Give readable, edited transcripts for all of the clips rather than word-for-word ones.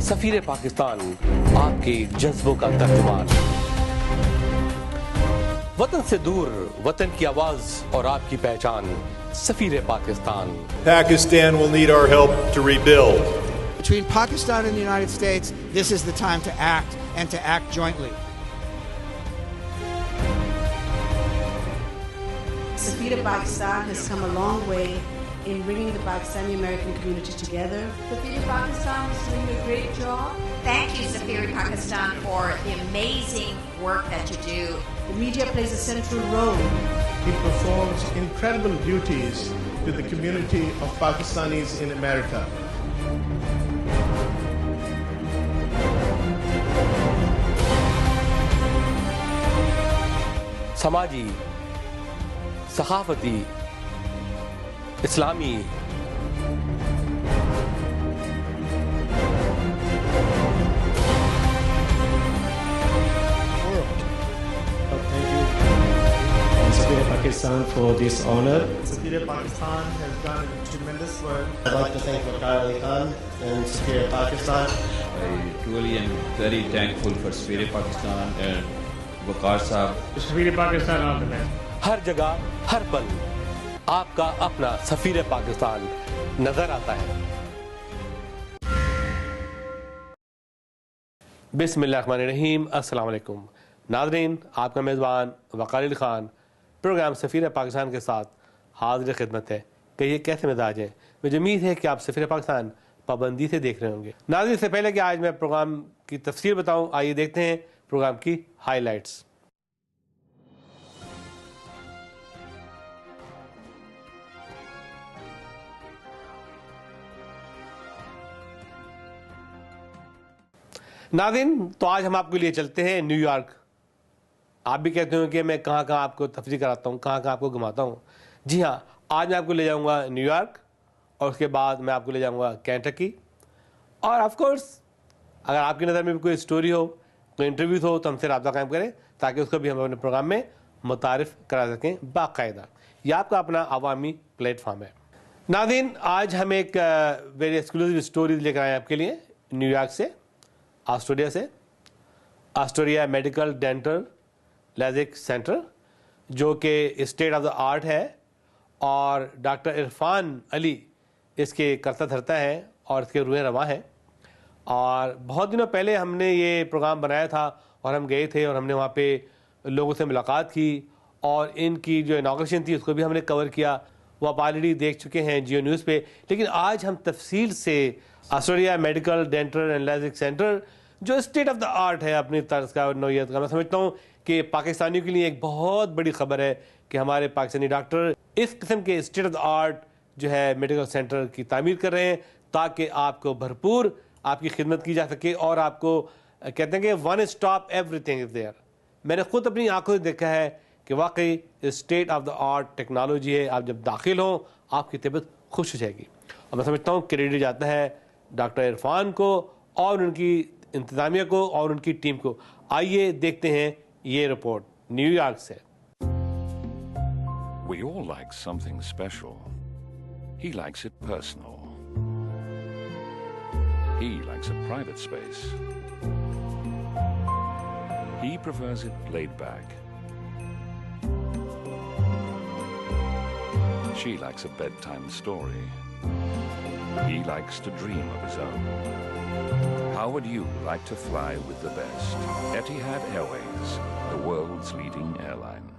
सफीर पाकिस्तान, आपके जज्बों का तर्जुमान। वतन से दूर, वतन की आवाज और आपकी पहचान, सफीर Pakistan. Pakistan will need our help to rebuild. Between Pakistan and the United States, this is the time to act and to act jointly. Safir Pakistan has come a long way in bringing the Pakistani American community together. Safir Pakistan is doing a great job. Thank you, Safir Pakistan, for the amazing work that you do. The media plays a central role. He performs incredible duties to the community of Pakistanis in America. समाजी, सखाफती, इस्लामी, Safir Pakistan for this honor. Safir Pakistan has done tremendous work. I'd like to thank Waqar Ali Khan and Safir Pakistan. I truly am very thankful for Safir Pakistan and Waqar Saab. Safir Pakistan all the best. हर जगह, हर पल आपका अपना सफीर पाकिस्तान नजर आता है। बिस्मिल्लाहिर्रहमानिर्रहीम, अस्सलाम वालेकुम नाज़रीन, आपका मेज़बान वक़ार अली ख़ान प्रोग्राम सफ़ीर पाकिस्तान के साथ हाज़िर खिदमत है। कहिए कैसे मिजाज हैं? मुझे उम्मीद है कि आप सफ़ीर पाकिस्तान पाबंदी से देख रहे होंगे। नाज़रीन, इससे पहले कि आज मैं प्रोग्राम की तफसीर बताऊँ, आइए देखते हैं प्रोग्राम की हाईलाइट्स। नाज़रीन, तो आज हम आपके लिए चलते हैं न्यूयॉर्क। आप भी कहते हो कि मैं कहाँ कहाँ आपको तफरीह कराता हूँ, कहाँ कहाँ आपको घुमाता हूँ। जी हाँ, आज मैं आपको ले जाऊँगा न्यूयॉर्क और उसके बाद मैं आपको ले जाऊँगा केंटकी। और ऑफ कोर्स अगर आपकी नज़र में भी कोई स्टोरी हो, कोई इंटरव्यू हो, तो हमसे रब्ता कायम करें ताकि उसको भी हम अपने प्रोग्राम में मुतारिफ़ करा सकें बाकायदा। यह आपका अपना अवामी प्लेटफॉर्म है। नाज़रीन, आज हम एक वेरी एक्सक्लूसिव स्टोरीज लेकर आए आपके लिए न्यूयॉर्क से, आस्टोरिया से। Astoria medical dental Lasik centre, जो कि स्टेट ऑफ द आर्ट है और डॉक्टर इरफान अली इसके करता धरता है और इसके रूह रवां है। और बहुत दिनों पहले हमने ये प्रोग्राम बनाया था और हम गए थे और हमने वहाँ पे लोगों से मुलाकात की और इनकी जो इनॉग्रेशन थी उसको भी हमने कवर किया। वो आप ऑलरेडी देख चुके हैं जियो न्यूज़ पे। लेकिन आज हम तफसील से Astoria medical dental and LASIK centre, जो स्टेट ऑफ द आर्ट है अपनी तर्ज का और नौयत का, मैं समझता हूँ कि पाकिस्तानियों के लिए एक बहुत बड़ी खबर है कि हमारे पाकिस्तानी डॉक्टर इस किस्म के स्टेट ऑफ द आर्ट जो है मेडिकल सेंटर की तामीर कर रहे हैं ताकि आपको भरपूर आपकी खिदमत की जा सके और आपको कहते हैं कि one stop everything is there. मैंने खुद अपनी आंखों से देखा है कि वाकई state of the art technology है। आप जब दाखिल हों आपकी तबीयत खुश हो जाएगी। और मैं समझता हूँ क्रेडिट जाता है डॉक्टर इरफान को और उनकी इंतज़ामिया को और उनकी टीम को। आइए देखते हैं ये रिपोर्ट न्यूयॉर्क से। We all like something special. He likes it personal. He likes a private space. He prefers it laid back. She likes a bedtime story. He likes to dream of his own. How would you like to fly with the best? Etihad Airways, the world's leading airline.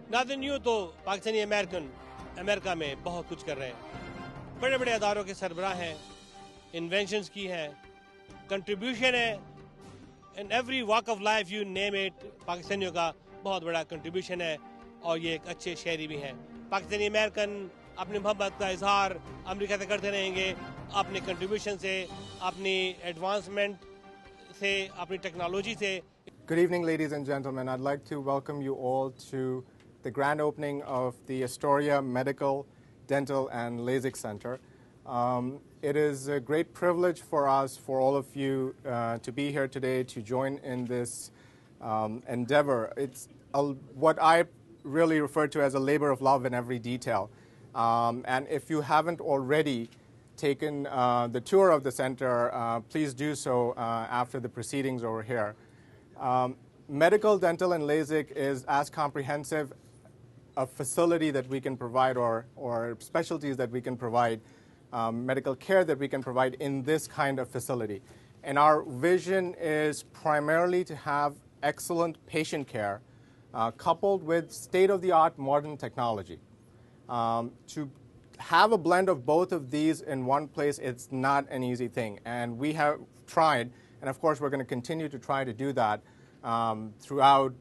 नाज़रीन, यूँ तो Pakistani American America में बहुत कुछ कर रहे हैं, बड़े बड़े अदारों के सरबराह हैं, इन्वेंशंस की हैं, कंट्रीब्यूशन है, in every walk of life you name it, पाकिस्तानियों का बहुत बड़ा कंट्रीब्यूशन है और ये एक अच्छे शहरी भी हैं। पाकिस्तानी अमेरिकन अपनी मोहब्बत का इजहार अमेरिका से करते रहेंगे, अपने कंट्रीब्यूशन से, अपनी एडवांसमेंट से, अपनी टेक्नोलॉजी से। Good evening, ladies and gentlemen. I'd like to welcome you all to the grand opening of the Astoria Medical, Dental, and LASIK Center. It is a great privilege for us, for all of you, to be here today to join in this endeavor. It's what I really refer to as a labor of love in every detail. And if you haven't already taken the tour of the center, please do so after the proceedings over here. Medical, dental, and LASIK is as comprehensive a facility that we can provide or specialties that we can provide, medical care that we can provide in this kind of facility. And our vision is primarily to have excellent patient care coupled with state-of-the-art modern technology. To have a blend of both of these in one place, it's not an easy thing. And we have tried, and of course we're going to continue to try to do that throughout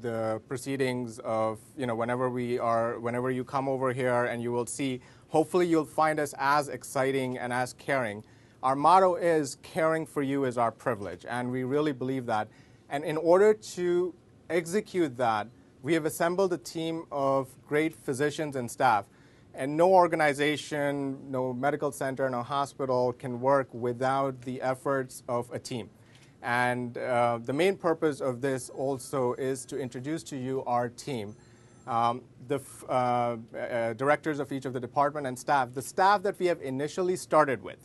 the proceedings of, whenever you come over here, and you will see, hopefully you'll find us as exciting and as caring. Our motto is caring for you is our privilege, and we really believe that. And in order to execute that, we have assembled a team of great physicians and staff. And no organization, no medical center, no hospital can work without the efforts of a team. And the main purpose of this also is to introduce to you our team, the directors of each of the department and staff, the staff that we have initially started with.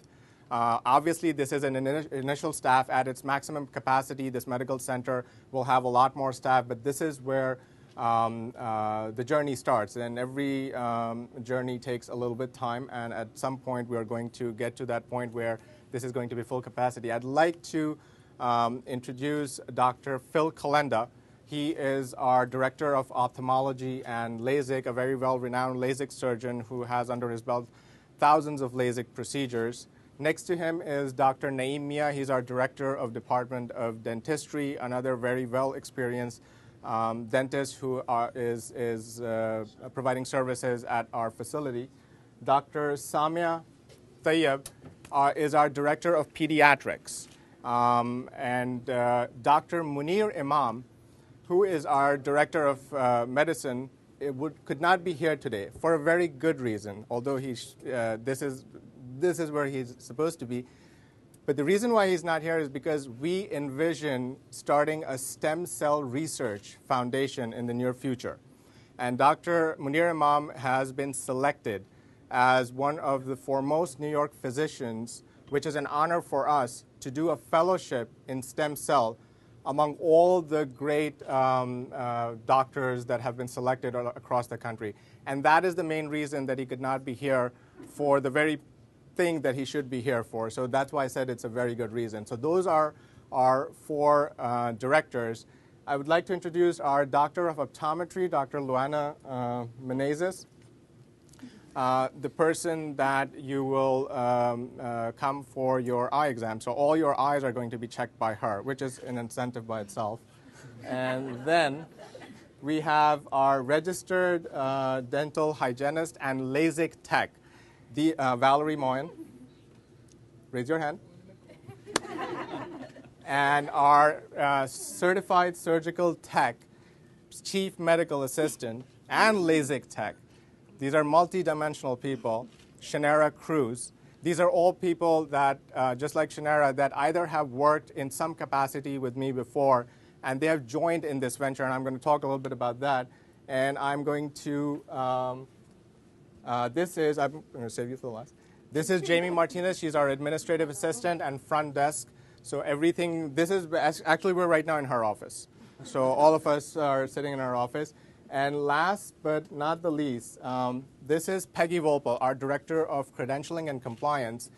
Obviously, this is an initial staff at its maximum capacity. This medical center will have a lot more staff, but this is where the journey starts. And every journey takes a little bit time, and at some point we are going to get to that point where this is going to be full capacity. I'd like to introduce Dr. Phil Kalenda. He is our Director of Ophthalmology and LASIK, a very well-renowned LASIK surgeon who has under his belt thousands of LASIK procedures. Next to him is Dr. Naeem Mia. He's our Director of Department of Dentistry, another very well-experienced dentist who is providing services at our facility. Dr. Samia Tayyab is our Director of Pediatrics. And Dr. Munir Imam, who is our Director of Medicine, could not be here today for a very good reason, although this is where he's supposed to be. But the reason why he's not here is because we envision starting a stem cell research foundation in the near future. And Dr. Munir Imam has been selected as one of the foremost New York physicians, which is an honor for us to do a fellowship in stem cell among all the great doctors that have been selected across the country. And that is the main reason that he could not be here for the very thing that he should be here for. So that's why I said it's a very good reason. So those are our four directors. I would like to introduce our Doctor of Optometry, Dr. Luana Menezes. The person that you will come for your eye exam. So all your eyes are going to be checked by her, which is an incentive by itself. And then we have our registered dental hygienist and LASIK tech, Valerie Moyen. Raise your hand. And our certified surgical tech, chief medical assistant, and LASIK tech. These are multi-dimensional people. Shanara Cruz. These are all people that, just like Shanara, that either have worked in some capacity with me before, and they have joined in this venture, and I'm going to talk a little bit about that. And I'm going to, I'm going to save you for the last. This is Jamie Martinez. She's our administrative assistant and front desk. So everything, actually we're right now in her office. So all of us are sitting in her office. And last but not the least, this is Peggy Volpe, our Director of Credentialing and Compliance.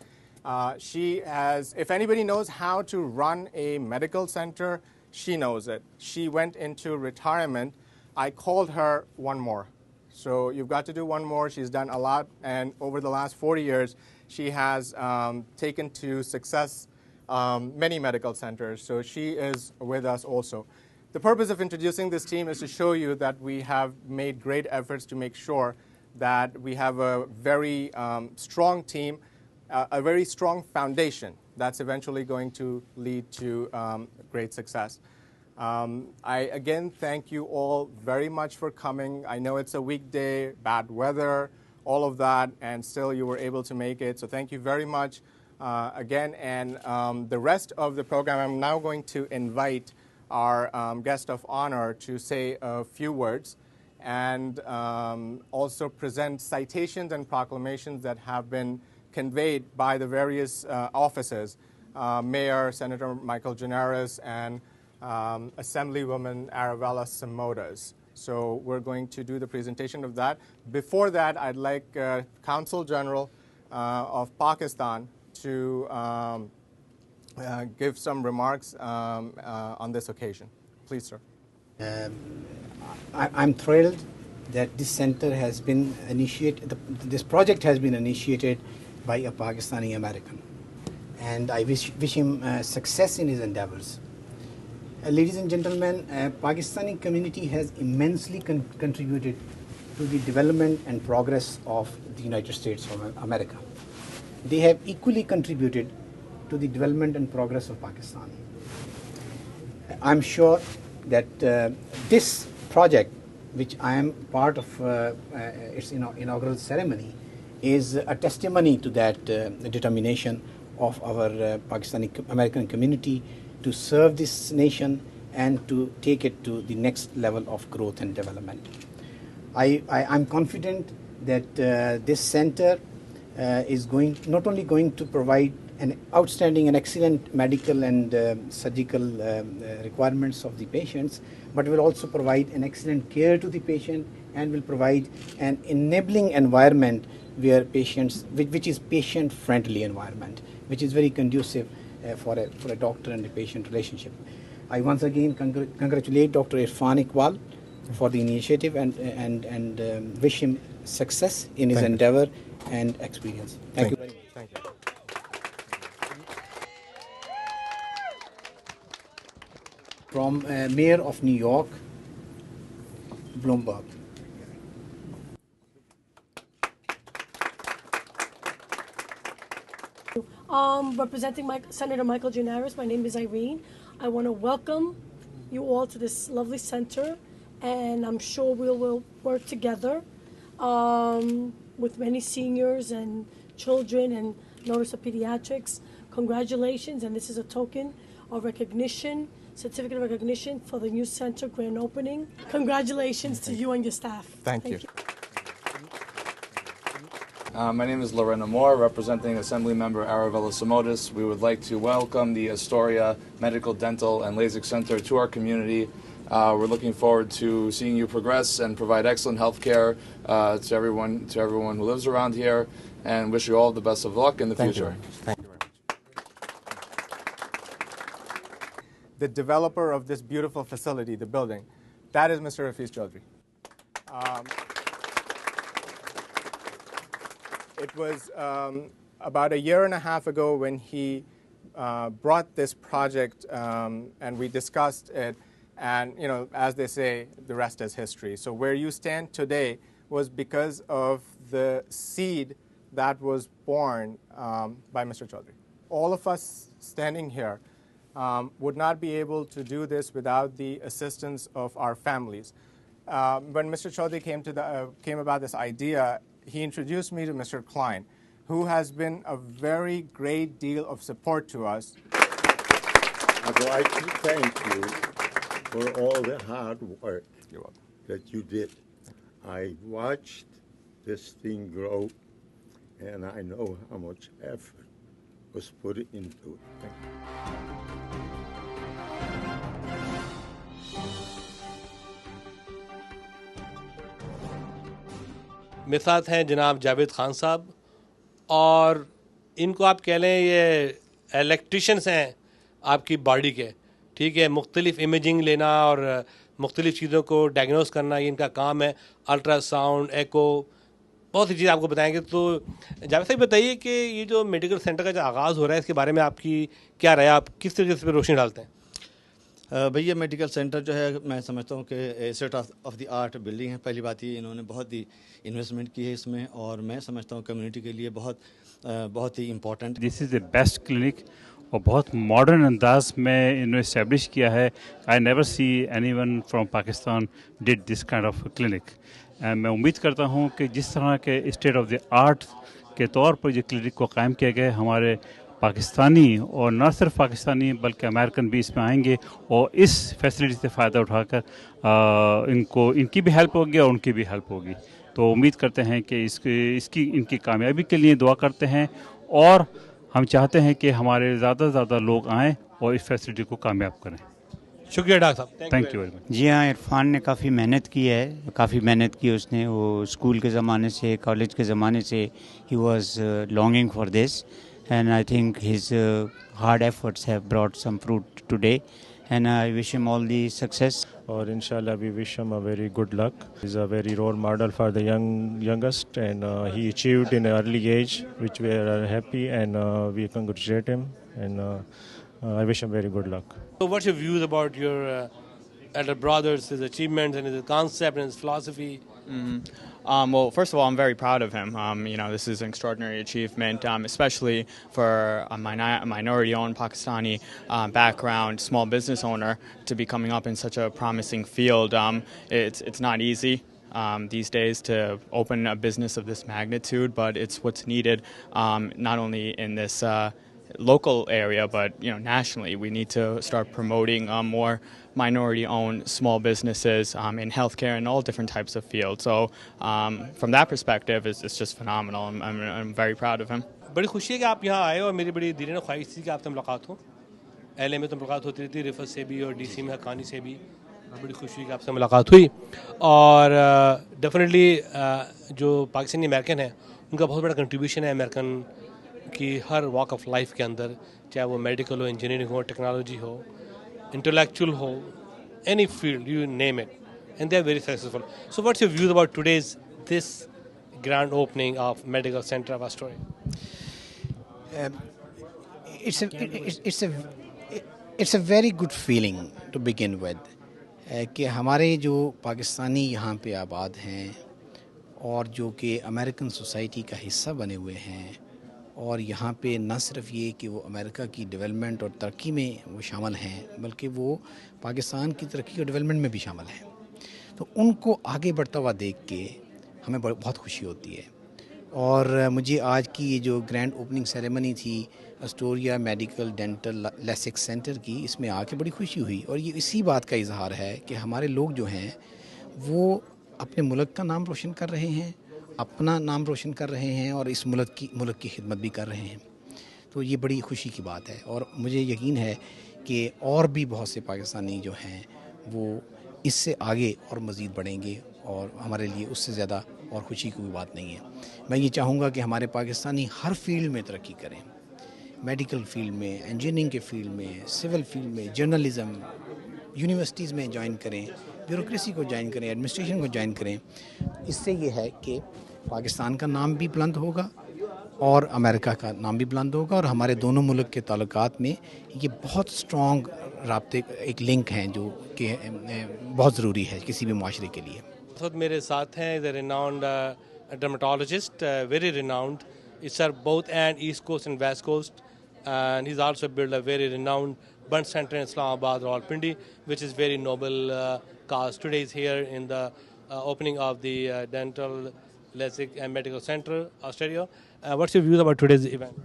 She has, if anybody knows how to run a medical center she knows it. She went into retirement. I called her one more. So you've got to do one more. She's done a lot, and over the last 40 years, she has taken to success many medical centers. So she is with us also. The purpose of introducing this team is to show you that we have made great efforts to make sure that we have a very strong team, a very strong foundation that's eventually going to lead to great success. I again thank you all very much for coming. I know it's a weekday, bad weather, all of that, and still you were able to make it. So thank you very much again. And the rest of the program, I'm now going to invite our guest of honor to say a few words and also present citations and proclamations that have been conveyed by the various offices, Mayor, Senator Michael Gianaris, and Assemblywoman Arabella Simotas. So we're going to do the presentation of that. Before that, I'd like Consul General of Pakistan to give some remarks on this occasion. Please, sir. I'm thrilled that this center has been initiated, this project has been initiated by a Pakistani American. And I wish him success in his endeavors. Ladies and gentlemen, Pakistani community has immensely contributed to the development and progress of the United States of America. They have equally contributed to the development and progress of Pakistan. I'm sure that this project, which I am part of its inaugural ceremony, is a testimony to that determination of our Pakistani American community to serve this nation and to take it to the next level of growth and development. I'm confident that this center is not only going to provide an outstanding and excellent medical and surgical requirements of the patients, but will also provide an excellent care to the patient and will provide an enabling environment where patients, which is patient-friendly environment, which is very conducive for a doctor and a patient relationship. I once again congratulate Dr. Irfan Iqbal for the initiative and wish him success in his endeavor and experience. Thank you very much. Thank you. From Mayor of New York, Bloomberg. Representing Senator Michael Gianaris, my name is Irene. I want to welcome you all to this lovely center, and I'm sure we will work together with many seniors and children and notice of pediatrics. Congratulations, and this is a token of recognition, certificate of recognition for the new center grand opening. Congratulations to you and your staff. Thank you. My name is Lorena Moore, representing Assemblymember Arabella Simotas. We would like to welcome the Astoria Medical, Dental, and LASIK Center to our community. We're looking forward to seeing you progress and provide excellent health care to everyone who lives around here, and wish you all the best of luck in the future. Thank you very much. The developer of this beautiful facility, the building, that is Mr. Hafiz Chaudhry. It was about a year and a half ago when he brought this project and we discussed it, and as they say, the rest is history. So where you stand today was because of the seed that was born by Mr. Chaudhry. All of us standing here would not be able to do this without the assistance of our families. When Mr. Chaudhry came about this idea, he introduced me to Mr. Klein, who has been a very great deal of support to us. I'd like to thank you for all the hard work that you did. I watched this thing grow, and I know how much effort was put into it. मेरे साथ हैं जनाब जावेद खान साहब, और इनको आप कह लें ये इलेक्ट्रिशियंस हैं आपकी बॉडी के, ठीक है, मुख्तलिफ इमेजिंग लेना और मुख्तलिफ चीज़ों को डायग्नोस करना, ये इनका काम है। अल्ट्रासाउंड, एको, बहुत सी चीज़ें आपको बताएंगे। तो जावेद साहब बताइए कि ये जो मेडिकल सेंटर का जो आगाज़ हो रहा है, इसके बारे में आपकी क्या राय, आप किस तरीके से रोशनी डालते हैं? भैया मेडिकल सेंटर जो है, मैं समझता हूँ कि state of the art building है। पहली बात ये, इन्होंने बहुत ही इन्वेस्टमेंट की है इसमें, और मैं समझता हूँ कम्युनिटी के लिए बहुत ही important. This is the best clinic, और बहुत मॉडर्न अंदाज में इन्होंने इस्टेब्लिश किया है। I never see anyone from Pakistan did this kind of clinic. मैं उम्मीद करता हूँ कि जिस तरह के स्टेट ऑफ द आर्ट के तौर पर ये क्लिनिक को कायम किया गया है, हमारे पाकिस्तानी और न सिर्फ पाकिस्तानी बल्कि अमेरिकन भी इसमें आएंगे और इस फैसिलिटी से फ़ायदा उठाकर इनकी भी हेल्प होगी और उनकी भी हेल्प होगी। तो उम्मीद करते हैं कि इनकी कामयाबी के लिए दुआ करते हैं, और हम चाहते हैं कि हमारे ज़्यादा से ज़्यादा लोग आएँ और इस फैसिलिटी को कामयाब करें। शुक्रिया डॉक्टर साहब, थैंक यू वेरी मच। जी हाँ, इरफान ने काफ़ी मेहनत की है, काफ़ी मेहनत की उसने। वो स्कूल के ज़माने से, कॉलेज के ज़माने से he was longing for this, and I think his hard efforts have brought some fruit today, and I wish him all the success. और inshallah we wish him a very good luck. He's a very role model for the youngest, and he achieved in an early age, which we are happy, and we congratulate him, and I wish him very good luck. So what's your views about your elder brother's, his achievements and his concept and his philosophy? Well, first of all, I'm very proud of him. This is an extraordinary achievement, especially for a minority-owned Pakistani background, small business owner, to be coming up in such a promising field. It's not easy these days to open a business of this magnitude, but it's what's needed not only in this local area, but nationally. We need to start promoting more minority-owned small businesses in healthcare and all different types of fields. So from that perspective, it's just phenomenal. I'm very proud of him. बड़ी खुशी है कि आप यहाँ आए, और मेरी बड़ी दिल ख्वाहिश थी कि आपसे मुलाकात हो। LA में तो मुलाकात होती रहती, रिफत से भी और DC में हकानी से भी। बड़ी खुशी हुई कि आपसे मुलाकात हुई, और डेफिनेटली जो पाकिस्तानी अमेरिकन है, उनका बहुत बड़ा कंट्रीब्यूशन है अमेरिकन की हर वॉक ऑफ लाइफ के अंदर, चाहे वो मेडिकल हो, इंजीनियरिंग हो, टेक्नोलॉजी हो, intellectual हो, any field, you name it, and they are very successful. So what's your views about this grand opening of Medical Center of Astoria? It's a very good feeling to begin with, कि हमारे जो पाकिस्तानी यहाँ पे आबाद हैं और जो कि अमेरिकन सोसाइटी का हिस्सा बने हुए हैं, और यहाँ पे न सिर्फ ये कि वो अमेरिका की डेवलपमेंट और तरक्की में वो शामिल हैं, बल्कि वो पाकिस्तान की तरक्की और डेवलपमेंट में भी शामिल हैं। तो उनको आगे बढ़ता हुआ देख के हमें बहुत खुशी होती है। और मुझे आज की ये जो ग्रैंड ओपनिंग सेरेमनी थी Astoria medical dental LASIK centre की, इसमें आके बड़ी खुशी हुई, और ये इसी बात का इजहार है कि हमारे लोग जो हैं वो अपने मुल्क का नाम रोशन कर रहे हैं, अपना नाम रोशन कर रहे हैं, और इस मुल्क की खिदमत भी कर रहे हैं। तो ये बड़ी खुशी की बात है, और मुझे यकीन है कि और भी बहुत से पाकिस्तानी जो हैं वो इससे आगे और मज़ीद बढ़ेंगे, और हमारे लिए उससे ज़्यादा और खुशी की कोई बात नहीं है। मैं ये चाहूँगा कि हमारे पाकिस्तानी हर फील्ड में तरक्की करें, मेडिकल फील्ड में, इंजीनियरिंग के फील्ड में, सिविल फील्ड में, जर्नलिज़म, यूनिवर्सिटीज़ में ज्वाइन करें, ब्यूरोक्रेसी को ज्वाइन करें, एडमिनिस्ट्रेशन को ज्वाइन करें। इससे ये है कि पाकिस्तान का नाम भी बुलंद होगा और अमेरिका का नाम भी बुलंद होगा, और हमारे दोनों मुल्क के ताल्लुकात में ये बहुत स्ट्रॉन्ग राब्ते, एक लिंक हैं जो कि बहुत ज़रूरी है किसी भी माशरे के लिए। खुद मेरे साथ हैं the renowned dermatologist, very renowned. He served both and East Coast and West Coast, and he's also built a very renowned burn center in Islamabad, Rawalpindi, which is very noble cause. Today is here in the opening of the Dental, LASIK and Medical Center, Astoria. What's your views about today's event?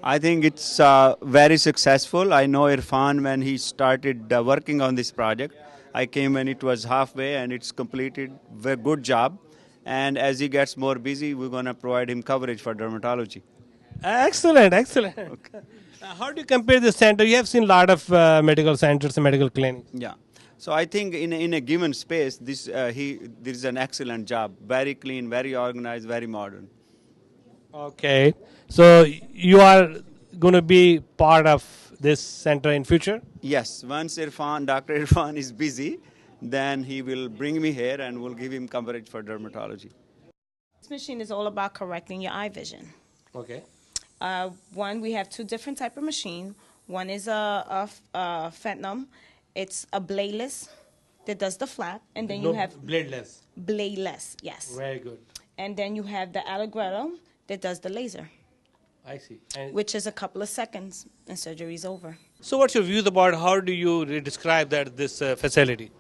I think it's very successful. I know Irfan when he started working on this project. I came when it was halfway, and it's completed. Very good job. And as he gets more busy, we're going to provide him coverage for dermatology. Excellent, excellent. Okay. How do you compare this center? You have seen a lot of medical centers and medical clinics. Yeah. So I think in a given space, this is an excellent job. Very clean, very organized, very modern. Okay. So you are going to be part of this center in future? Yes, once Dr. Irfan is busy, then he will bring me here and we'll give him coverage for dermatology. This machine is all about correcting your eye vision. Okay. One, we have two different type of machine. One is a Phantom. It's a bladeless that does the flap, and then you have bladeless. Bladeless, yes. Very good. And then you have the Allegretto that does the laser. I see. And which is a couple of seconds and surgery is over. so, what's your views about how do you describe this facility?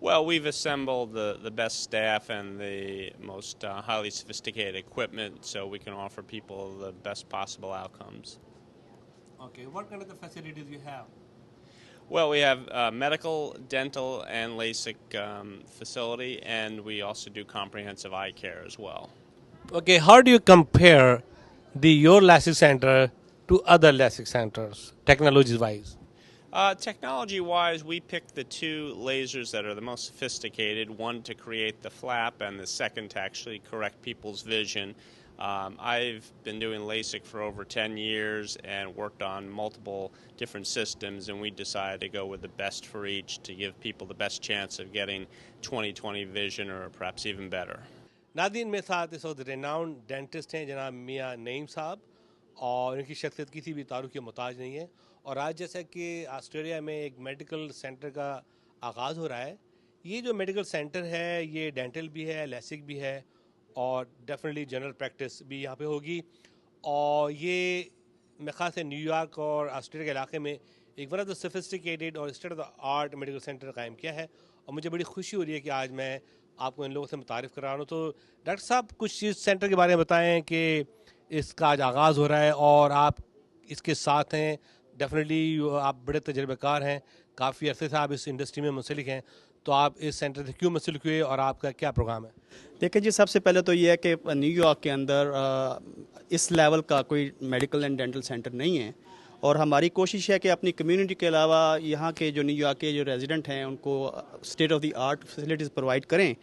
Well, we've assembled the best staff and the most highly sophisticated equipment so we can offer people the best possible outcomes. Okay, what kind of the facilities you have? Well, we have medical, dental, and LASIK facility, and we also do comprehensive eye care as well. Okay, how do you compare your LASIK center to other LASIK centers, technology-wise? Technology-wise, we picked the two lasers that are the most sophisticated, one to create the flap and the second to actually correct people's vision. I've been doing LASIK for over 10 years and worked on multiple different systems, and we decided to go with the best for each to give people the best chance of getting 20/20 vision or perhaps even better. Nadine में साथ इस वक्त renowned dentist हैं जनाब मियां नईम साहब और इनकी शख्सियत किसी भी तारुफ की मोहताज नहीं है और आज जैसा कि ऑस्ट्रेलिया में एक मेडिकल सेंटर का आगाज़ हो रहा है ये जो मेडिकल सेंटर है ये डेंटल भी है लैसिक भी है और डेफिनेटली जनरल प्रैक्टिस भी यहाँ पे होगी और ये मेरे ख्याल से न्यूयॉर्क और ऑस्ट्रेलिया के इलाके में एक वन ऑफ द सोफिस्टिकेटेड और state of the art medical centre कायम किया है और मुझे बड़ी खुशी हो रही है कि आज मैं आपको इन लोगों से मुतारिफ़ करा रहा हूँ। तो डॉक्टर साहब कुछ इस सेंटर के बारे में बताएं कि इसका आज आगाज़ हो रहा है और आप इसके साथ हैं। डेफिनेटली आप बड़े तजर्बेकार हैं, काफ़ी अरसे से आप इस इंडस्ट्री में मुंसलिक हैं, तो आप इस सेंटर से क्यों मुंसलिक हुए और आपका क्या प्रोग्राम है? देखिए जी, सबसे पहले तो ये है कि न्यूयॉर्क के अंदर इस लेवल का कोई मेडिकल एंड डेंटल सेंटर नहीं है और हमारी कोशिश है कि अपनी कम्युनिटी के अलावा यहाँ के जो न्यूयॉर्क के जो रेजिडेंट हैं उनको state of the art facilities provide करें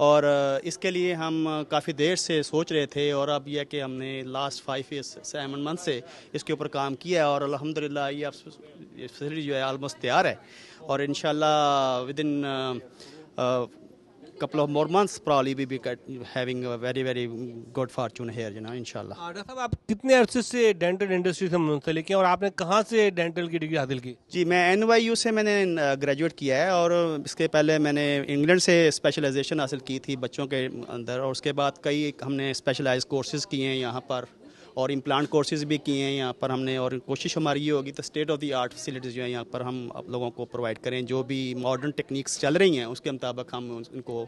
और इसके लिए हम काफ़ी देर से सोच रहे थे और अब यह कि हमने लास्ट 7 मंथ से इसके ऊपर काम किया है और अल्हम्दुलिल्लाह ये फैसिलिटी जो है ऑलमोस्ट तैयार है और इंशाल्लाह with in couple of more months probably we be having a very good fortune here, you know, inshallah. Doctor साहब आप कितने अरसे से डेंटल इंडस्ट्री से मुंसलिक हैं और आपने कहाँ से डेंटल की डिग्री हासिल की? जी मैं NYU से मैंने ग्रेजुएट किया है और इसके पहले मैंने इंग्लैंड से स्पेशलाइजेशन हासिल की थी बच्चों के अंदर और उसके बाद कई हमने स्पेशलाइज कोर्सेज किए हैं यहाँ पर और इम्प्लांट कोर्सेज भी किए हैं यहाँ पर हमने और कोशिश हमारी ये होगी तो state of the art facilities जो है यहाँ पर हम आप लोगों को प्रोवाइड करें जो भी मॉडर्न टेक्निक्स चल रही हैं उसके मुताबिक हम उनको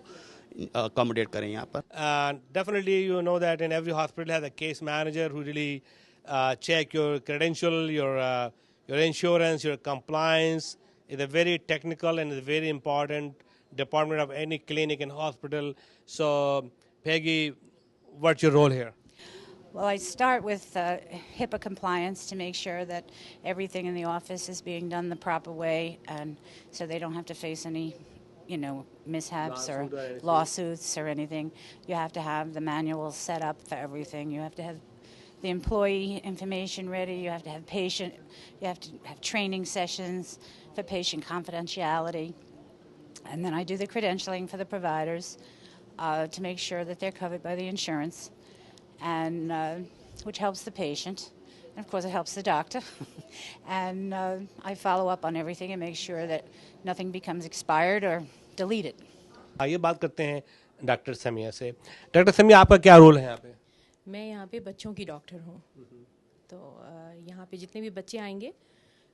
accommodate करें यहाँ पर. Definitely you know that in every hospital has a case manager who really check your credential, your insurance, your compliance. It's a very technical and a very important department of any clinic and hospital. So Peggy, what's your role here? Well, I start with HIPAA compliance to make sure that everything in the office is being done the proper way, and so they don't have to face any, mishaps or lawsuits or anything. You have to have the manuals set up for everything. You have to have the employee information ready. You have to have you have to have training sessions for patient confidentiality, and then I do the credentialing for the providers to make sure that they're covered by the insurance. And which helps the patient, and of course it helps the doctor. And I follow up on everything and make sure that nothing becomes expired or deleted. आइए बात करते हैं doctor Samiya से। Doctor Samiya, आपका क्या role है यहाँ पे? मैं यहाँ पे बच्चों की डॉक्टर हूँ। तो यहाँ पे जितने भी बच्चे आएंगे,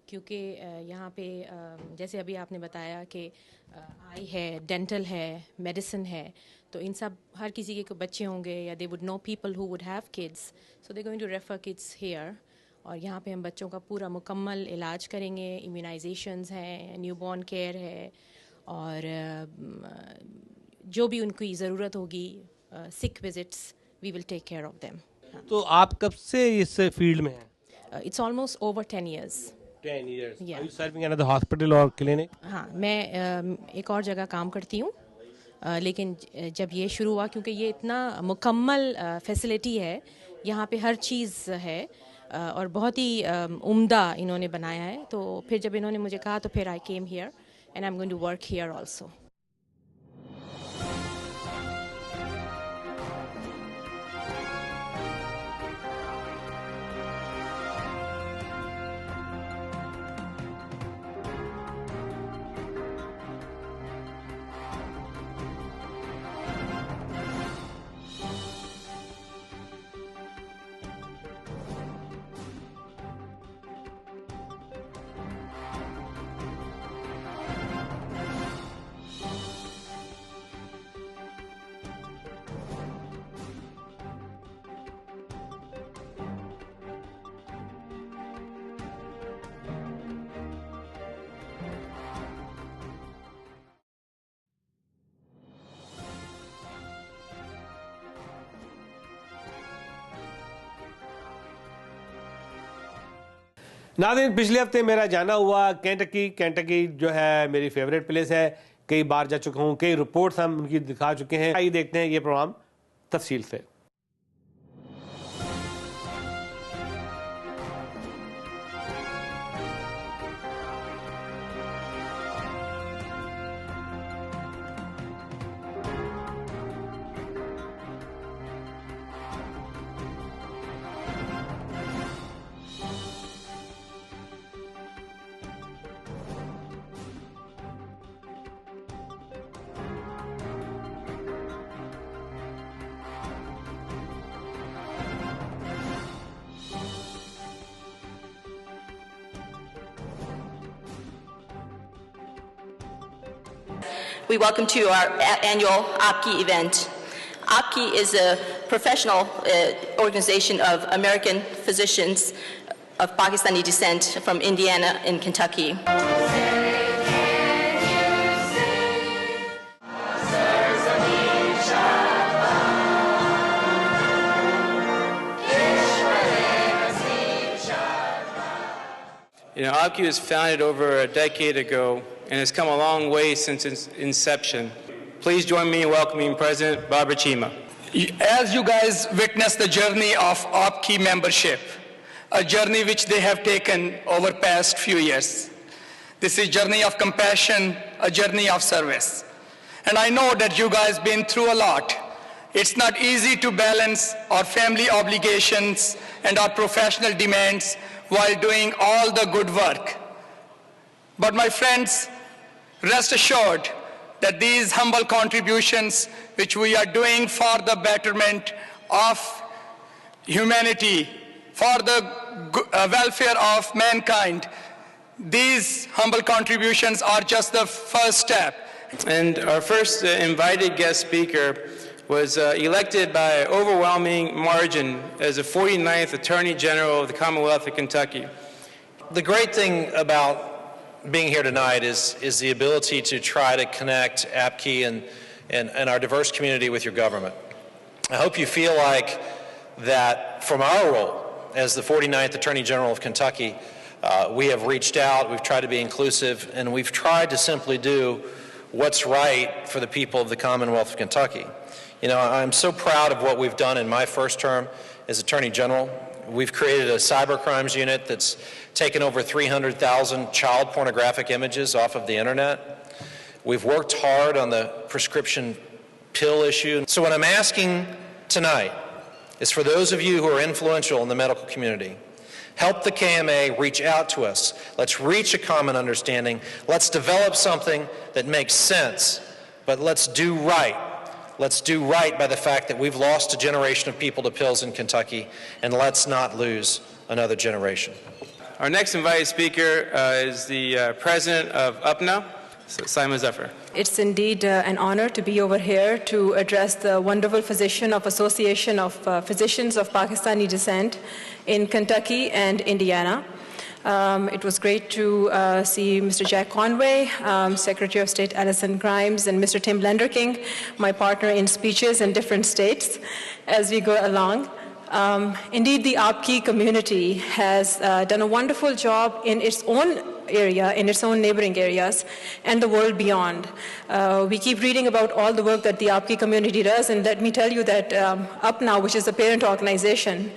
क्योंकि यहाँ पे जैसे अभी आपने बताया कि आई है, डेंटल है, मेडिसिन है, तो इन सब हर किसी के बच्चे होंगे या they would know people who would have kids, so they going to refer kids here. और यहाँ पे हम बच्चों का पूरा मुकम्मल इलाज करेंगे, इम्यूनाइजेशंस हैं, न्यूबॉर्न केयर है और जो भी उनकी ज़रूरत होगी, sick visits, we will take care of them. तो आप कब से इस फील्ड में हैं? It's almost over 10 years. 10 years. Yeah. Are you serving another hospital or clinic? हाँ, मैं एक और जगह काम करती हूँ, लेकिन जब ये शुरू हुआ, क्योंकि ये इतना मुकम्मल फैसिलिटी है, यहाँ पे हर चीज़ है, और बहुत ही उम्दा इन्होंने बनाया है। तो फिर जब इन्होंने मुझे कहा तो फिर I came here and I am going to work here also. नाज़रीन, पिछले हफ्ते मेरा जाना हुआ केंटकी जो है मेरी फेवरेट प्लेस है। कई बार जा चुका हूँ, कई रिपोर्ट्स हम उनकी दिखा चुके हैं। आइए देखते हैं ये प्रोग्राम तफसील से। We welcome to our annual APPKI event. APPKI is a professional organization of American physicians of Pakistani descent from Indiana and Kentucky. You know, APPKI was founded over a decade ago and has come a long way since its inception. Please join me in welcoming President Barbara Chima. As you guys witness the journey of APPKI membership, a journey which they have taken over past few years. This is a journey of compassion, a journey of service. And I know that you guys been through a lot. It's not easy to balance our family obligations and our professional demands while doing all the good work. But my friends, rest assured that these humble contributions which we are doing for the betterment of humanity, for the welfare of mankind, these humble contributions are just the first step. And our first invited guest speaker was elected by overwhelming margin as the 49th Attorney General of the Commonwealth of Kentucky. The great thing about being here tonight is the ability to try to connect APPKI and our diverse community with your government. I hope you feel like that from our role as the 49th Attorney General of Kentucky, we have reached out, we've tried to be inclusive, and we've tried to simply do what's right for the people of the Commonwealth of Kentucky. You know, I'm so proud of what we've done in my first term as Attorney General. We've created a cyber crimes unit that's taken over 300,000 child pornographic images off of the internet. We've worked hard on the prescription pill issue. So what I'm asking tonight is for those of you who are influential in the medical community, help the KMA reach out to us. Let's reach a common understanding. Let's develop something that makes sense, but let's do right. Let's do right by the fact that we've lost a generation of people to pills in Kentucky, and let's not lose another generation. Our next invited speaker is the president of APPKI, Simon Zephyr. It's indeed an honor to be over here to address the wonderful physician of Association of Physicians of Pakistani descent in Kentucky and Indiana. It was great to see Mr. Jack Conway, Secretary of State Alison Grimes, and Mr. Tim Lenderking, my partner in speeches in different states, as we go along. Indeed, the APPKI community has done a wonderful job in its own area, in its own neighboring areas, and the world beyond. We keep reading about all the work that the APPKI community does, and let me tell you that UpNow, which is the parent organization,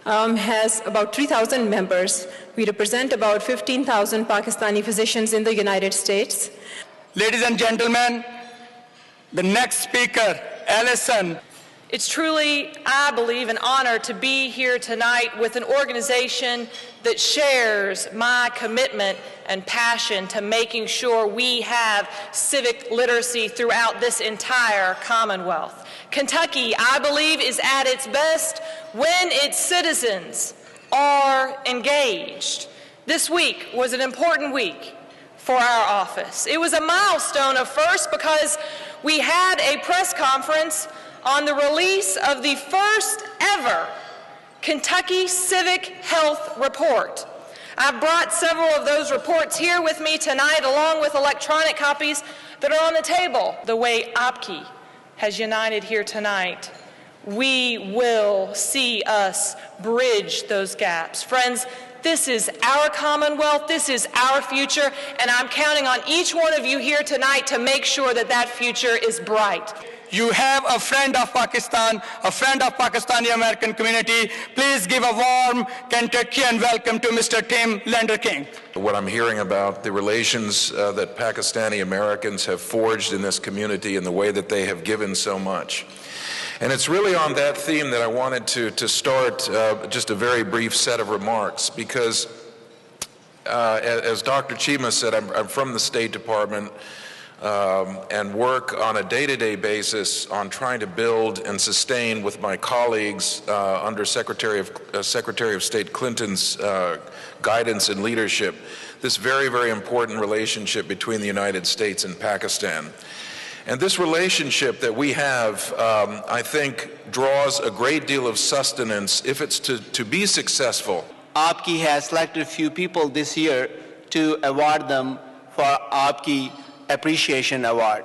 has about 3,000 members. We represent about 15,000 Pakistani physicians in the United States. Ladies and gentlemen, the next speaker, Alison. It's truly, I believe, an honor to be here tonight with an organization that shares my commitment and passion to making sure we have civic literacy throughout this entire Commonwealth. Kentucky, I believe, is at its best when its citizens are engaged. This week was an important week for our office. It was a milestone of first because we had a press conference on the release of the first ever Kentucky Civic Health Report. I've brought several of those reports here with me tonight, along with electronic copies that are on the table. The way APPKI has united here tonight, we will see us bridge those gaps. Friends, this is our Commonwealth, this is our future, and I'm counting on each one of you here tonight to make sure that that future is bright. You have a friend of Pakistan, a friend of Pakistani American community. Please give a warm Kentuckian welcome to Mr. Tim Lander King. What I'm hearing about the relations that Pakistani Americans have forged in this community and the way that they have given so much. And it's really on that theme that I wanted to start just a very brief set of remarks, because as Dr. Chima said, I'm from the State Department and work on a day-to-day basis on trying to build and sustain with my colleagues under Secretary of State Clinton's guidance and leadership this very, very important relationship between the United States and Pakistan. And this relationship that we have, I think, draws a great deal of sustenance if it's to be successful. APPKI has selected a few people this year to award them for APPKI Appreciation Award.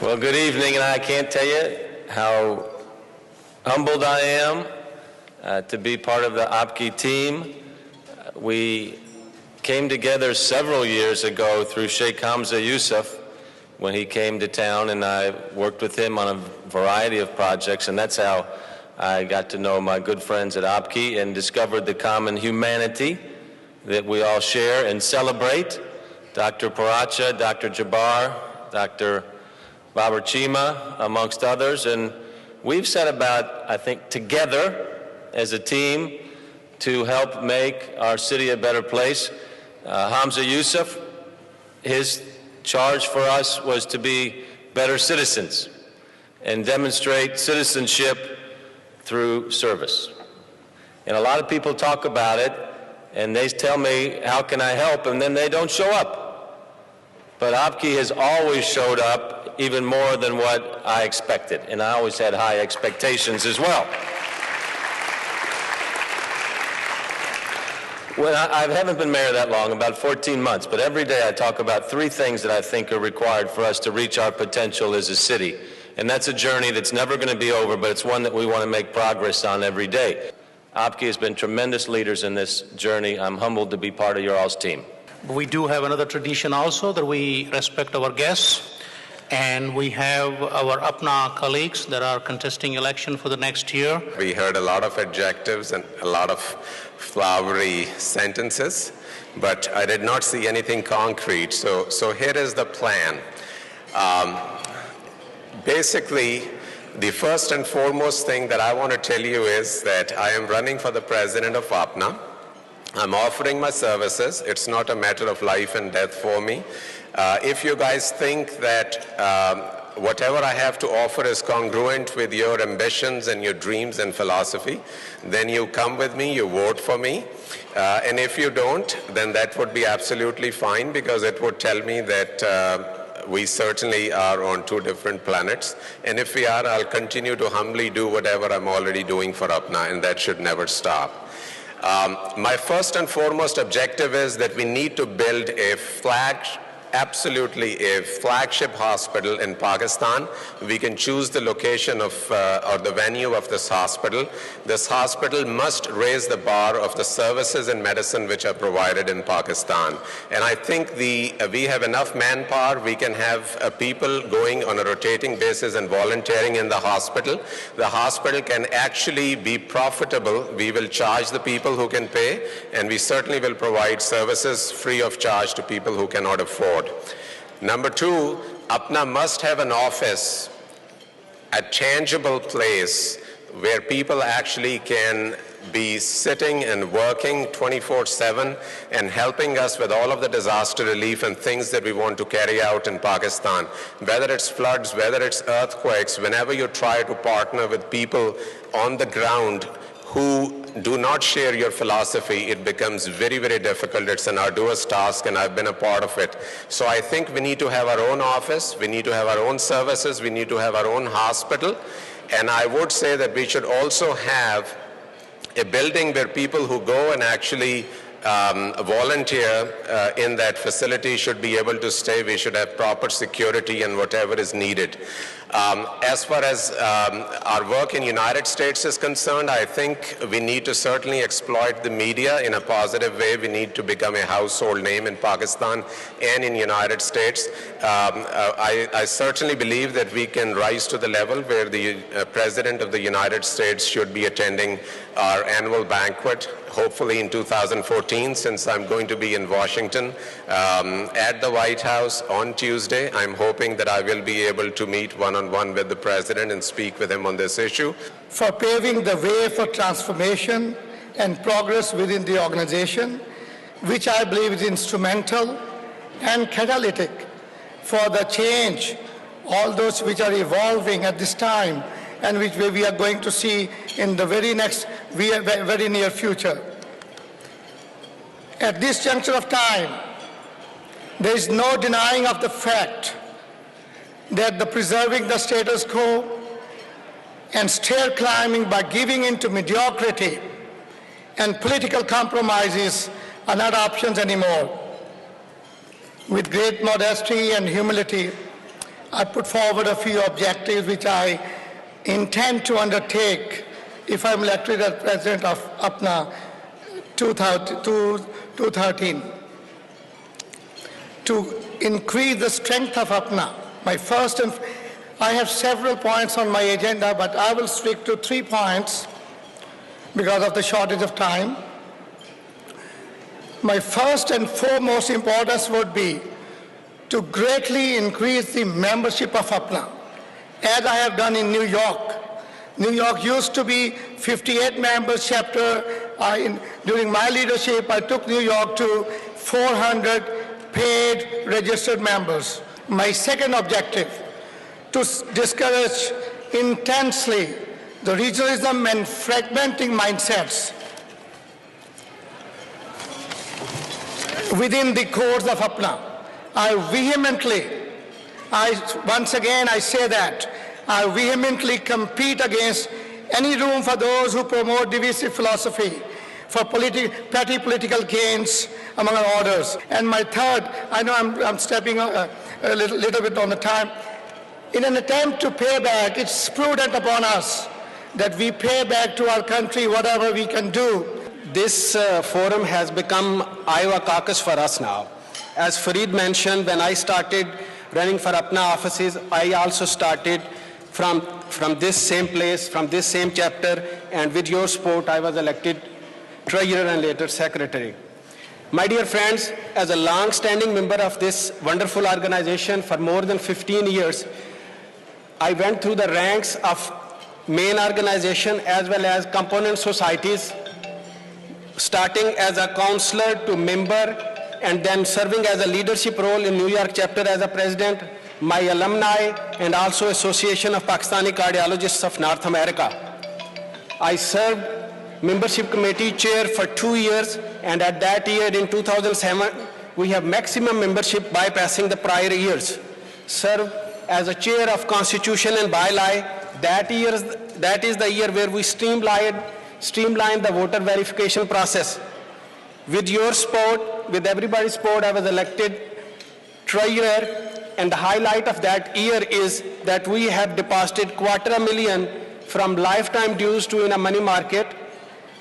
Well, good evening, and I can't tell you how humbled I am to be part of the APPKI team. We came together several years ago through Sheikh Hamza Yusuf when he came to town, and I worked with him on a variety of projects, and that's how I got to know my good friends at APPKI and discovered the common humanity that we all share and celebrate. Dr. Paracha, Dr. Jabbar, Dr. Babar Chima, amongst others, and we've set about, I think, together as a team to help make our city a better place. Hamza Yusuf, his charge for us was to be better citizens and demonstrate citizenship through service. And a lot of people talk about it, and they tell me, how can I help? And then they don't show up. But APPKI has always showed up, even more than what I expected. And I always had high expectations as well. Well, I haven't been mayor that long, about 14 months, but every day I talk about three things that I think are required for us to reach our potential as a city. And that's a journey that's never going to be over, but it's one that we want to make progress on every day. APPKI has been tremendous leaders in this journey. I'm humbled to be part of your all's team. We do have another tradition also, that we respect our guests, and we have our APNA colleagues that are contesting election for the next year. We heard a lot of adjectives and a lot of flowery sentences, but I did not see anything concrete. So here is the plan. Basically, the first and foremost thing that I want to tell you is that I am running for the president of APNA. I'm offering my services. It's not a matter of life and death for me. If you guys think that whatever I have to offer is congruent with your ambitions and your dreams and philosophy, then you come with me, you vote for me. And if you don't, then that would be absolutely fine, because it would tell me that we certainly are on two different planets. And if we are, I'll continue to humbly do whatever I'm already doing for APNA, and that should never stop. My first and foremost objective is that we need to build a absolutely a flagship hospital in Pakistan. We can choose the location of or the venue of this hospital. This hospital must raise the bar of the services in medicine which are provided in Pakistan. And I think we have enough manpower. We can have people going on a rotating basis and volunteering in the hospital. The hospital can actually be profitable. We will charge the people who can pay, and we certainly will provide services free of charge to people who cannot afford. Number two, APPKI must have an office, a tangible place where people actually can be sitting and working 24/7 and helping us with all of the disaster relief and things that we want to carry out in Pakistan. Whether it's floods, whether it's earthquakes, whenever you try to partner with people on the ground who do not share your philosophy, it becomes very, very difficult. It's an arduous task, and I've been a part of it. So I think we need to have our own office, we need to have our own services, we need to have our own hospital, and I would say that we should also have a building where people who go and actually volunteer in that facility should be able to stay. We should have proper security and whatever is needed. As far as our work in United States is concerned, I think we need to certainly exploit the media in a positive way. We need to become a household name in Pakistan and in United States. I certainly believe that we can rise to the level where the President of the United States should be attending our annual banquet, hopefully in 2014, since I'm going to be in Washington at the White House on Tuesday. I'm hoping that I will be able to meet one-on-one with the President and speak with him on this issue. For paving the way for transformation and progress within the organization, which I believe is instrumental and catalytic for the change, all those which are evolving at this time and which we are going to see in the very near future. At this juncture of time, there is no denying of the fact that the preserving the status quo and stair climbing by giving into mediocrity and political compromises are not options anymore. With great modesty and humility, I put forward a few objectives which I intend to undertake if I'm elected as President of APPKI 2013. To increase the strength of APPKI, I have several points on my agenda, but I will stick to 3 points because of the shortage of time. My first and foremost importance would be to greatly increase the membership of APPKI, as I have done in New York. New York used to be 58 members chapter. During my leadership, I took New York to 400 paid registered members. My second objective, to discourage intensely the regionalism and fragmenting mindsets within the cores of APPKI. Once again I say that, I vehemently compete against any room for those who promote divisive philosophy for petty political gains among others. And my third, I know I'm stepping a little bit on the time. In an attempt to pay back, it's prudent upon us that we pay back to our country whatever we can do. This forum has become Iowa caucus for us now. As Fareed mentioned, when I started running for APPKI offices, I also started from this same place, from this same chapter, and with your support, I was elected treasurer and later secretary. My dear friends, as a long-standing member of this wonderful organization for more than 15 years, I went through the ranks of main organization as well as component societies, starting as a counselor to member and then serving as a leadership role in New York chapter as a president, my alumni, and also Association of Pakistani Cardiologists of North America. I served membership committee chair for 2 years, and at that year in 2007, we have maximum membership bypassing the prior years. Served as a chair of Constitution and Bylaw. That is the year where we streamlined the voter verification process. With your support, with everybody's support, I was elected treasurer, and the highlight of that year is that we have deposited $250,000 from lifetime dues to in a money market,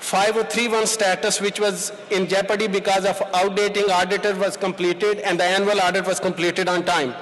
5031 status, which was in jeopardy because of outdating auditor was completed and the annual audit was completed on time.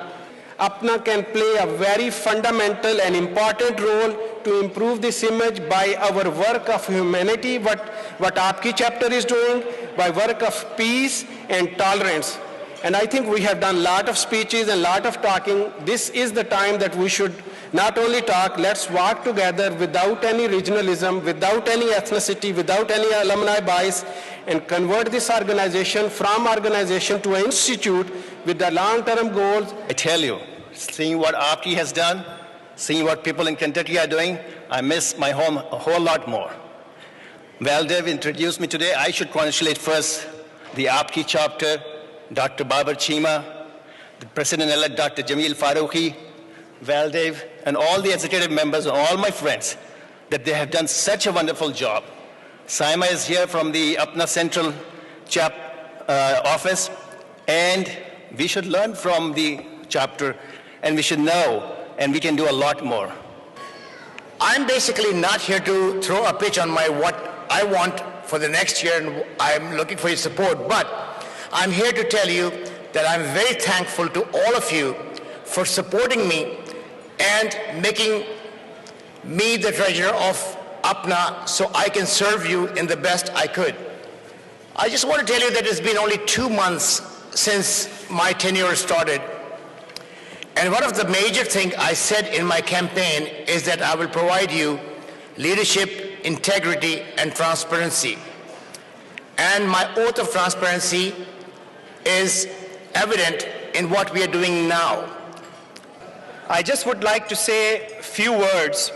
APPKI can play a very fundamental and important role to improve this image by our work of humanity, what APPKI chapter is doing, by work of peace and tolerance. And I think we have done a lot of speeches and a lot of talking. This is the time that we should not only talk, let's work together without any regionalism, without any ethnicity, without any alumni bias, and convert this organization from organization to an institute with the long-term goals. I tell you, seeing what APPKI has done, seeing what people in Kentucky are doing, I miss my home a whole lot more. Valdev introduced me today. I should congratulate first the APPKI chapter, Dr. Babar Chima, the President-elect Dr. Jamil Farooqi, Valdev, and all the executive members, and all my friends, that they have done such a wonderful job. Saima is here from the APPKI Central office, and we should learn from the chapter, and we should know, and we can do a lot more. I'm basically not here to throw a pitch on what I want for the next year, and I'm looking for your support, but I'm here to tell you that I'm very thankful to all of you for supporting me and making me the treasurer of APPKI so I can serve you in the best I could. I just want to tell you that it's been only 2 months since my tenure started. And one of the major things I said in my campaign is that I will provide you leadership, integrity, and transparency. And my oath of transparency is evident in what we are doing now. I just would like to say a few words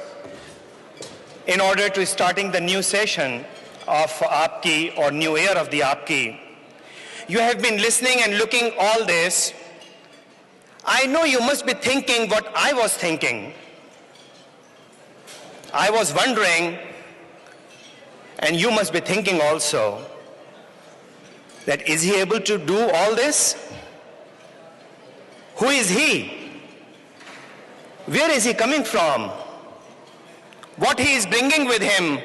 in order to starting the new session of APPKI or new year of the APPKI. You have been listening and looking all this. I know you must be thinking what I was thinking. I was wondering, and you must be thinking also, that is he able to do all this? Who is he? Where is he coming from? What he is bringing with him?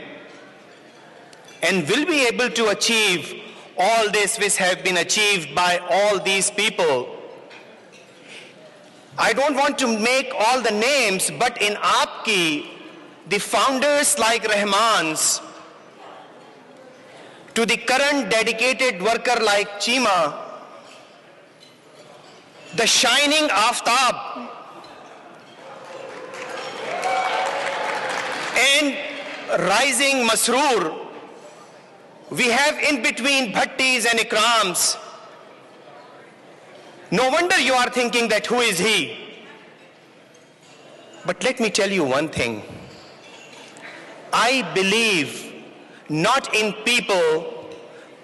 And will be able to achieve all this which have been achieved by all these people? I don't want to make all the names, but in APPKI, the founders like Rahman's, to the current dedicated worker like Chima, the shining Aftab, and rising Masroor, we have in between Bhattis and Ikrams. No wonder you are thinking that who is he? But let me tell you one thing. I believe not in people,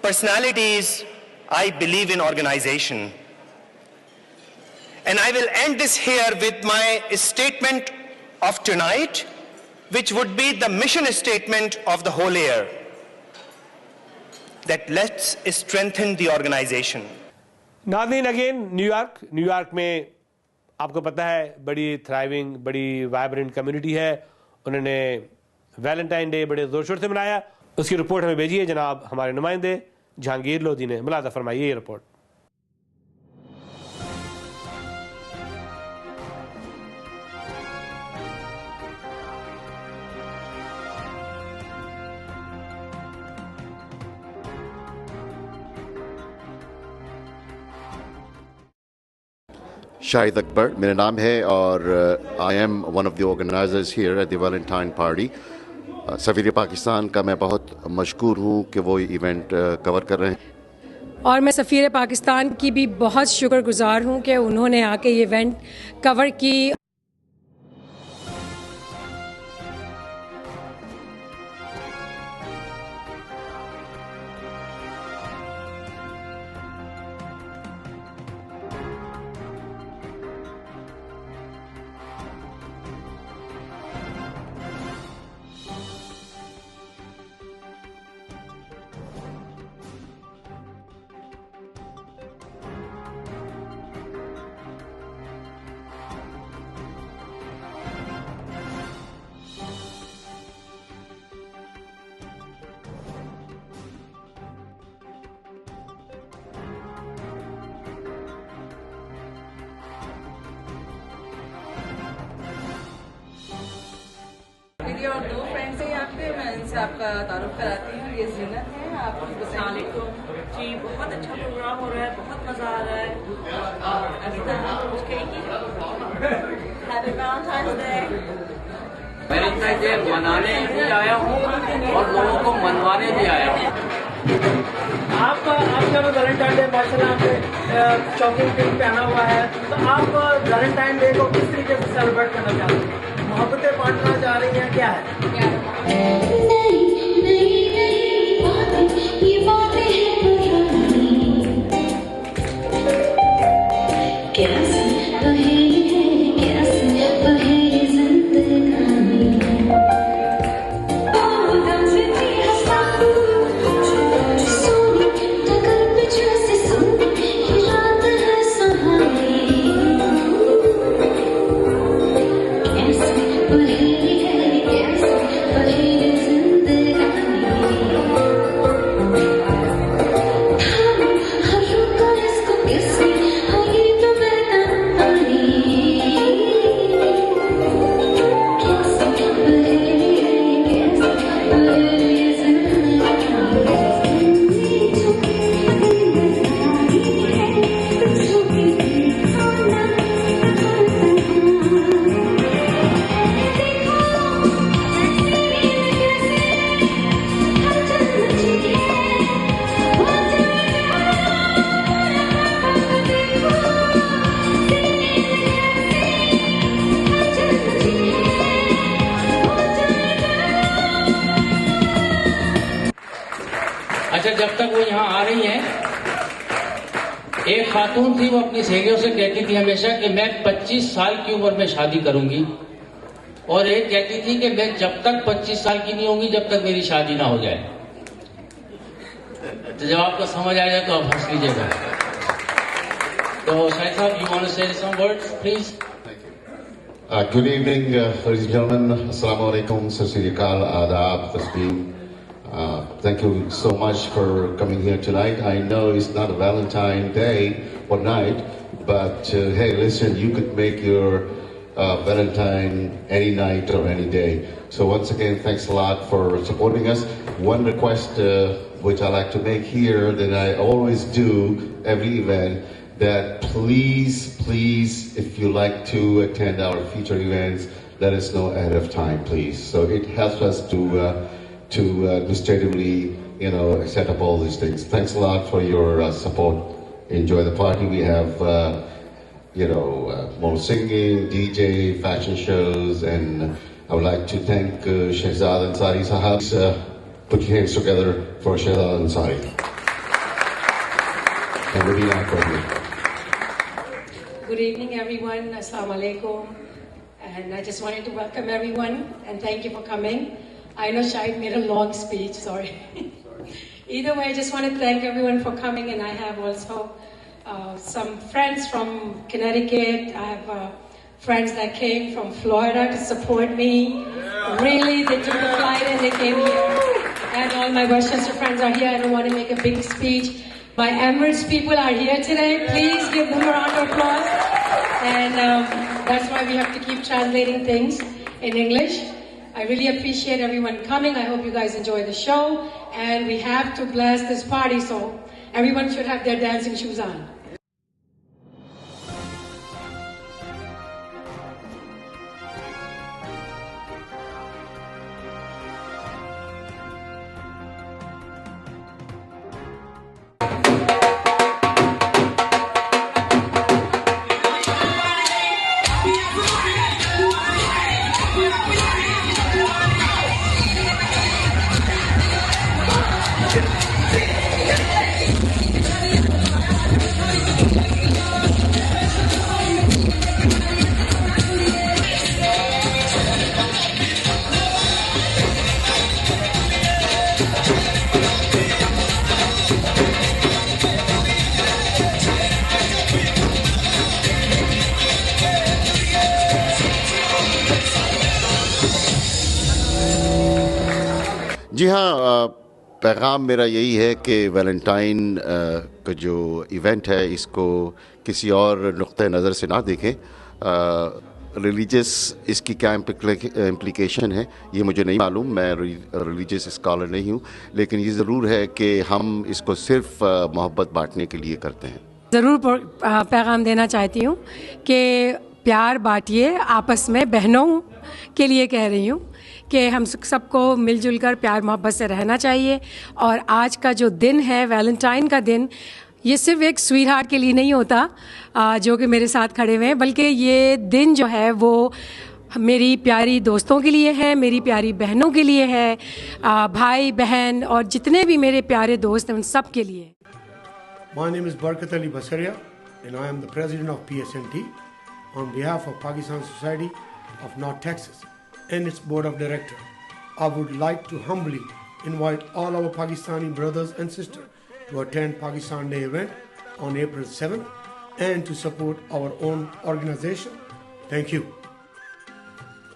personalities, I believe in organization. And I will end this here with my statement of tonight, which would be the mission statement of the whole year, that let's strengthen the organization. नाज़रीन again New York में आपको पता है बड़ी thriving, बड़ी vibrant community है. उन्होंने Valentine day बड़े ज़ोर शोर से मनाया. उसकी रिपोर्ट हमें भेजी है जनाब हमारे नुमाइंदे जहांगीर लोधी ने. मुलाज़ा फरमाइए ये रिपोर्ट. शाहिद अकबर मेरा नाम है और I am one of the organisers here at the Valentine party. सफ़ीर पाकिस्तान का मैं बहुत मशकूर हूँ कि वो इवेंट कवर कर रहे हैं. और मैं सफ़ीर पाकिस्तान की भी बहुत शुक्रगुजार हूँ कि उन्होंने आके ये इवेंट कवर की. मेरी और दो फ्रेंड्स हैं यहाँ पे, मैं इनसे आपका तारुफ कराती हूँ। ये ज़ीनत है, आप अस्सलामुअलैकुम जी। बहुत अच्छा प्रोग्राम हो रहा है, बहुत मज़ा आ रहा है और अभी तक हम कुछ कहेंगे। Happy Valentine's day. Valentine day मनाने भी आया हूँ और लोगों को मनवाने भी आया हूँ। आपका वैलेंटाइन डे माशाल्लाह आपने शॉकिंग पिंक पहना हुआ है, तो आप वैलेंटाइन डे को किस तरीके से सेलिब्रेट करना चाहते हैं? मोहब्बतें बांटना चाह रही हैं, क्या है? अच्छा, जब तक वो यहाँ आ रही हैं, एक खातून थी, वो अपनी सहेलियों से कहती थी हमेशा कि मैं 25 साल की उम्र में शादी करूंगी, और एक कहती थी कि मैं जब तक 25 साल की नहीं होंगी जब तक मेरी शादी ना हो जाए। तो जब आपको समझ आ जाए तो आप हंस लीजिएगा। तो शाहिद साहब, you want to say some words please? Good evening, ladies and gentlemen. Assalamu alaikum, Sat Sri Akal, Adab, Tasbeem. Thank you so much for coming here tonight. I know it's not a Valentine day or night, but hey, listen, you could make your Valentine any night or any day. So once again, thanks a lot for supporting us. One request which I like to make here that I always do every event, that please, if you like to attend our future events, let us know ahead of time, please. So it helps us to administratively, set up all these things. Thanks a lot for your support. Enjoy the party. We have, more singing, DJ, fashion shows, and I would like to thank Shehzad Ansari Sahab. Put your hands together for Shehzad Ansari. And Rabina Akbarli. Good evening, everyone. Assalamu alaikum. And I just wanted to welcome everyone and thank you for coming. I know Shahid made a long speech, sorry. Either way, I just want to thank everyone for coming, and I have also some friends from Connecticut. I have friends that came from Florida to support me. Really, they took the flight and they came here. And all my Westchester friends are here. I don't want to make a big speech. My Emirates people are here today. Please give them a round of applause. And that's why we have to keep translating things in English. I really appreciate everyone coming. I hope you guys enjoy the show. And we have to bless this party, so everyone should have their dancing shoes on. जी हाँ, पैगाम मेरा यही है कि Valentine का जो event है इसको किसी और नुक्ते नज़र से ना देखें। रिलीजियस इसकी क्या इम्प्लीकेशन है ये मुझे नहीं मालूम, मैं रिलीजियस स्कॉलर नहीं हूँ, लेकिन ये ज़रूर है कि हम इसको सिर्फ मोहब्बत बांटने के लिए करते हैं। ज़रूर पैगाम देना चाहती हूँ कि प्यार बांटिए आपस में, बहनों के लिए कह रही हूँ कि हम सबको मिलजुल कर प्यार मोहब्बत से रहना चाहिए। और आज का जो दिन है वैलेंटाइन का दिन, ये सिर्फ एक स्वीट हार्ट के लिए नहीं होता जो कि मेरे साथ खड़े हुए हैं, बल्कि ये दिन जो है वो मेरी प्यारी दोस्तों के लिए है, मेरी प्यारी बहनों के लिए है, भाई बहन और जितने भी मेरे प्यारे दोस्त हैं उन सब के लिए। My name is Barkat Ali Basaria and I am the president of PSNT on behalf of Pakistan Society of North Texas and its board of directors. I would like to humbly invite all our Pakistani brothers and sisters to attend Pakistan Day event on April 7th and to support our own organization. Thank you.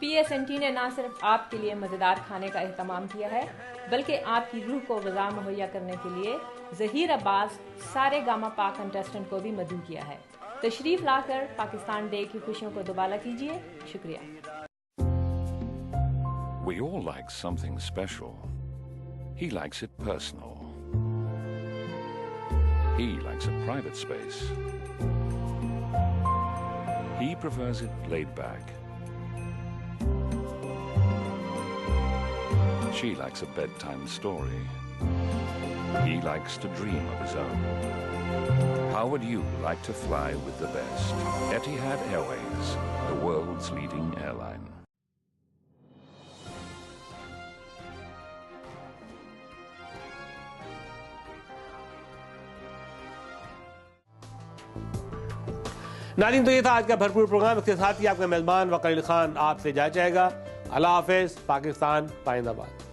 PSNT ने ना सिर्फ आपके लिए मज़ेदार खाने का एहतमाम किया है, बल्कि आपकी रूह को ग़िज़ा मुहैया करने के लिए ज़हीर अब्बास सारे गामा पा कंटेस्टेंट को भी मदऊ किया है। तशरीफ़ लाकर पाकिस्तान डे की खुशियों को दुबाला कीजिए। शुक्रिया। We all like something special. He likes it personal. He likes a private space. He prefers it laid back. She likes a bedtime story. He likes to dream of his own. How would you like to fly with the best? Etihad Airways, the world's leading airline. नाज़रीन, तो ये था आज का भरपूर programme. इसके साथ ही आपका मेज़बान वकील खान आपसे जा जाएगा। अल्लाह हाफ़िज़। पाकिस्तान पाइंदाबाद।